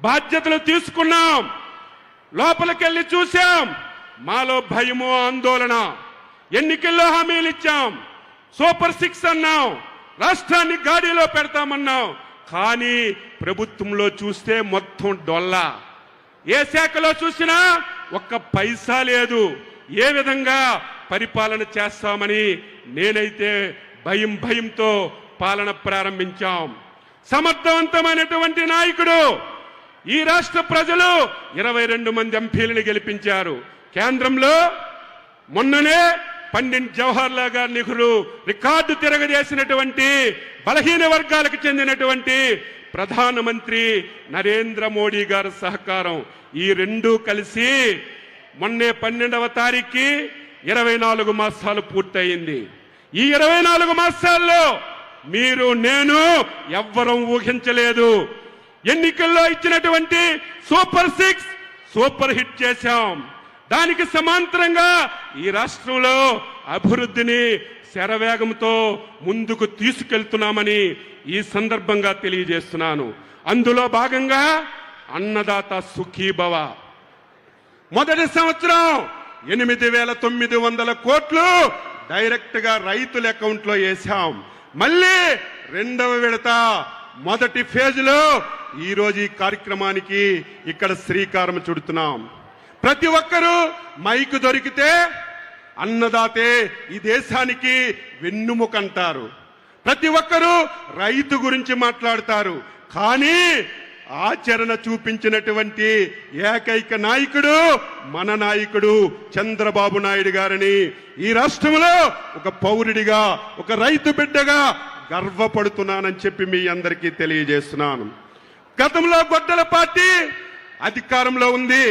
బాధ్యతలు తీసుకున్నాం. లోపలికెళ్ళి చూశాం. మాలో భయము, ఆందోళన. ఎన్నికల్లో హామీలు ఇచ్చాం, సూపర్ 6 అన్నాం, రాష్ట్రాన్ని గాడిలో పెడతామన్నాం. కానీ ప్రభుత్వంలో చూస్తే మొత్తం డొల్లా. ఏ శాఖలో చూసినా ఒక్క పైసా లేదు. ఏ విధంగా పరిపాలన చేస్తామని నేనైతే భయంతో పాలన ప్రారంభించాం. సమర్థవంతమైనటువంటి నాయకుడు. ఈ రాష్ట్ర ప్రజలు 22 మంది ఎంపీలను గెలిపించారు. కేంద్రంలో మొన్ననే పండిట్ జవహర్లాల్ గారి నెహ్రూ రికార్డు తిరగజేసినటువంటి బలహీన వర్గాలకు చెందినటువంటి ప్రధానమంత్రి నరేంద్ర మోడీ గారి సహకారం. ఈ రెండూ కలిసి మొన్నే 12వ తారీఖుకి 24 మాసాలు పూర్తయింది. ఈ 24 మాసాల్లో మీరు, నేను ఎవ్వరం ఊహించలేదు. ఎన్నికల్లో ఇచ్చినటువంటి సూపర్ 6 సూపర్ హిట్ చేశాం. దానికి సమాంతరంగా ఈ రాష్ట్రంలో అభివృద్ధిని శరవేగంతో ముందుకు తీసుకెళ్తున్నామని ఈ సందర్భంగా తెలియజేస్తున్నాను. అందులో భాగంగా అన్నదాత సుఖీభవ మొదటి సంవత్సరం 8,900 కోట్లు డైరెక్ట్ గా రైతుల అకౌంట్ లో వేశాం. మళ్ళీ రెండవ విడత మొదటి ఫేజ్ లో ఈ రోజు ఈ కార్యక్రమానికి ఇక్కడ శ్రీకారం చుడుతున్నాం. ప్రతి ఒక్కరూ మైకు దొరికితే అన్నదాతే ఈ దేశానికి వెన్నుముక అంటారు. ప్రతి ఒక్కరూ రైతు గురించి మాట్లాడతారు. కానీ ఆచరణ చూపించినటువంటి ఏకైక నాయకుడు మన నాయకుడు చంద్రబాబు నాయుడు గారిని ఈ రాష్ట్రంలో ఒక పౌరుడిగా, ఒక రైతు బిడ్డగా గర్వపడుతున్నానని చెప్పి మీ అందరికీ తెలియజేస్తున్నాను. గతంలో గొడ్డల పార్టీ అధికారంలో ఉంది.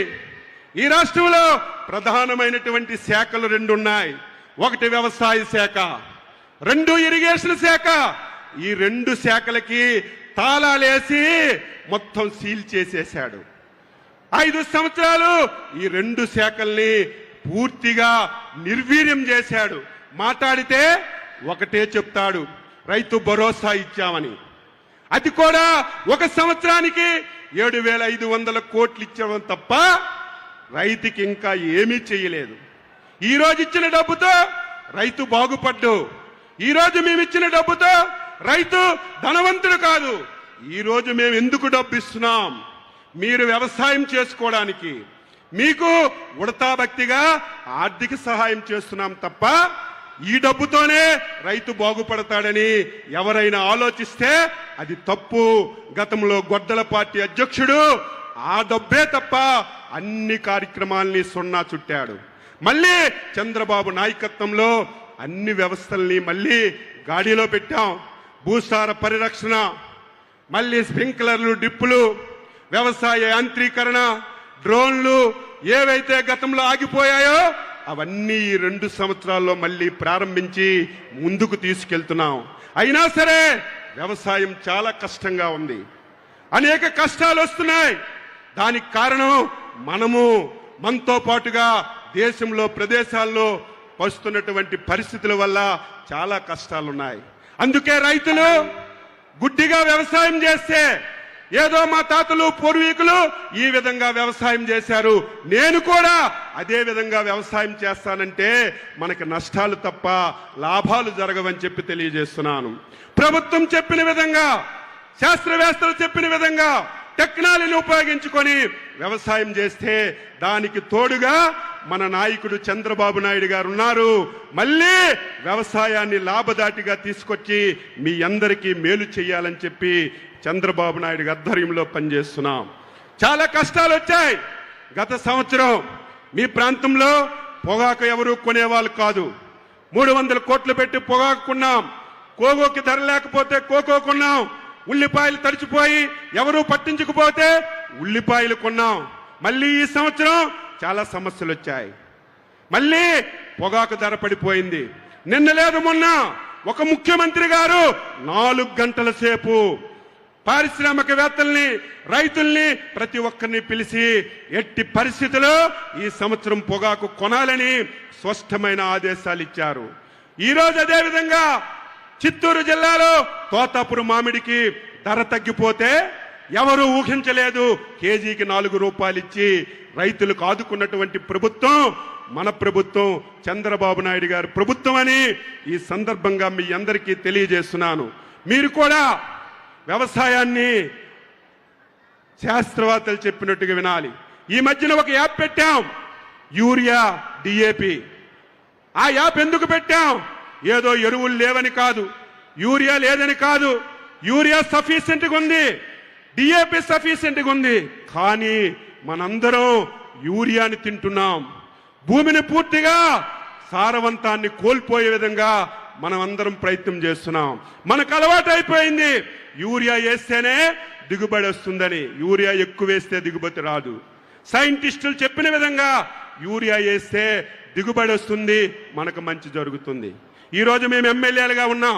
ఈ రాష్ట్రంలో ప్రధానమైనటువంటి శాఖలు 2 ఉన్నాయి. ఒకటి వ్యవసాయ శాఖ, 2 ఇరిగేషన్ శాఖ. ఈ 2 శాఖలకి తాళాలేసి మొత్తం సీల్ చేసేశాడు. 5 సంవత్సరాలు ఈ 2 శాఖల్ని పూర్తిగా నిర్వీర్యం చేశాడు. మాట్లాడితే ఒకటే చెప్తాడు, రైతు భరోసా ఇచ్చామని. అది కూడా 1 సంవత్సరానికి 7,500 కోట్లు ఇచ్చడం తప్ప రైతుకి ఇంకా ఏమీ చేయలేదు. ఈ రోజు ఇచ్చిన డబ్బుతో రైతు బాగుపడ్డు. ఈ రోజు మేము ఇచ్చిన డబ్బుతో రైతు ధనవంతుడు కాదు. ఈ రోజు మేము ఎందుకు డబ్బు ఇస్తున్నాం? మీరు వ్యవసాయం చేసుకోవడానికి, మీకు ఉడతా భక్తిగా ఆర్థిక సహాయం చేస్తున్నాం తప్ప ఈ డబ్బుతోనే రైతు బాగుపడతాడని ఎవరైనా ఆలోచిస్తే అది తప్పు. గతంలో గొడ్డల పార్టీ అధ్యక్షుడు ఆ డబ్బే తప్ప అన్ని కార్యక్రమాల్ని సున్నా చుట్టాడు. మళ్ళీ చంద్రబాబు నాయకత్వంలో అన్ని వ్యవస్థల్ని మళ్ళీ గాడిలో పెట్టాం. భూసార పరిరక్షణ, మళ్ళీ స్ప్రింక్లర్లు, డిప్పులు, వ్యవసాయ యాంత్రీకరణ, డ్రోన్లు ఏవైతే గతంలో ఆగిపోయాయో అవన్నీ ఈ 2 సంవత్సరాల్లో మళ్ళీ ప్రారంభించి ముందుకు తీసుకెళ్తున్నాం. అయినా సరే వ్యవసాయం చాలా కష్టంగా ఉంది. అనేక కష్టాలు వస్తున్నాయి. దానికి కారణం మనతో పాటుగా దేశంలో ప్రదేశాల్లో వస్తున్నటువంటి పరిస్థితుల వల్ల చాలా కష్టాలున్నాయి. అందుకే రైతులు గుడ్డిగా వ్యవసాయం చేస్తే, ఏదో మా తాతలు పూర్వీకులు ఈ విధంగా వ్యవసాయం చేశారు, నేను కూడా అదే విధంగా వ్యవసాయం చేస్తానంటే మనకి నష్టాలు తప్ప లాభాలు జరగవని చెప్పి తెలియజేస్తున్నాను. ప్రభుత్వం చెప్పిన విధంగా, శాస్త్రవేత్తలు చెప్పిన విధంగా టెక్నాలజీని ఉపయోగించుకొని వ్యవసాయం చేస్తే దానికి తోడుగా మన నాయకుడు చంద్రబాబు నాయుడు గారు ఉన్నారు. మళ్ళీ వ్యవసాయాన్ని లాభదాటిగా తీసుకొచ్చి మీ అందరికీ మేలు చేయాలని చెప్పి చంద్రబాబు నాయుడు ఆధ్వర్యంలో పనిచేస్తున్నాం. చాలా కష్టాలు వచ్చాయి. గత సంవత్సరం మీ ప్రాంతంలో పొగాకు ఎవరు కొనేవాళ్ళు కాదు. 300 కోట్లు పెట్టి పొగాకు కొన్నాం. కోకోకి ధర లేకపోతే కోకో కొన్నాం. ఉల్లిపాయలు తడిచిపోయి ఎవరూ పట్టించుకుపోతే ఉల్లిపాయలు కొన్నాం. మళ్ళీ ఈ సంవత్సరం చాలా సమస్యలు వచ్చాయి. మళ్ళీ పొగాకు ధర పడిపోయింది. నిన్న లేదు మొన్న ఒక ముఖ్యమంత్రి గారు 4 గంటల సేపు పారిశ్రామికవేత్తల్ని, రైతుల్ని ప్రతి ఒక్కరిని పిలిచి ఎట్టి పరిస్థితుల్లో ఈ సంవత్సరం పొగాకు కొనాలని స్పష్టమైన ఆదేశాలు ఇచ్చారు. ఈ రోజు అదే విధంగా చిత్తూరు జిల్లాలో తోతాపురం మామిడికి ధర తగ్గిపోతే ఎవరు ఊహించలేదు. కేజీకి 4 రూపాయలు ఇచ్చి రైతులకు ఆదుకున్నటువంటి ప్రభుత్వం మన ప్రభుత్వం, చంద్రబాబు నాయుడు గారి ప్రభుత్వం అని ఈ సందర్భంగా మీ అందరికీ తెలియజేస్తున్నాను. మీరు కూడా వ్యవసాయాన్ని శాస్త్రవేత్తలు చెప్పినట్టుగా వినాలి. ఈ మధ్యన ఒక యాప్ పెట్టాం, యూరియా డిఏపి. ఆ యాప్ ఎందుకు పెట్టాం? ఏదో ఎరువులు లేవని కాదు, యూరియా లేదని కాదు. యూరియా సఫిషియెంట్గా ఉంది, డిఏపి సఫిషియెంట్గా ఉంది. కానీ మనందరం యూరియాని తింటున్నాం. భూమిని పూర్తిగా సారవంతాన్ని కోల్పోయే విధంగా మనం అందరం ప్రయత్నం చేస్తున్నాం. మనకు అలవాటు అయిపోయింది యూరియా వేస్తేనే దిగుబడి వస్తుందని. యూరియా ఎక్కువ వేస్తే దిగుబడి రాదు. సైంటిస్టులు చెప్పిన విధంగా యూరియా వేస్తే దిగుబడి వస్తుంది, మనకు మంచి జరుగుతుంది. ఈరోజు మేము ఎమ్మెల్యేలుగా ఉన్నాం.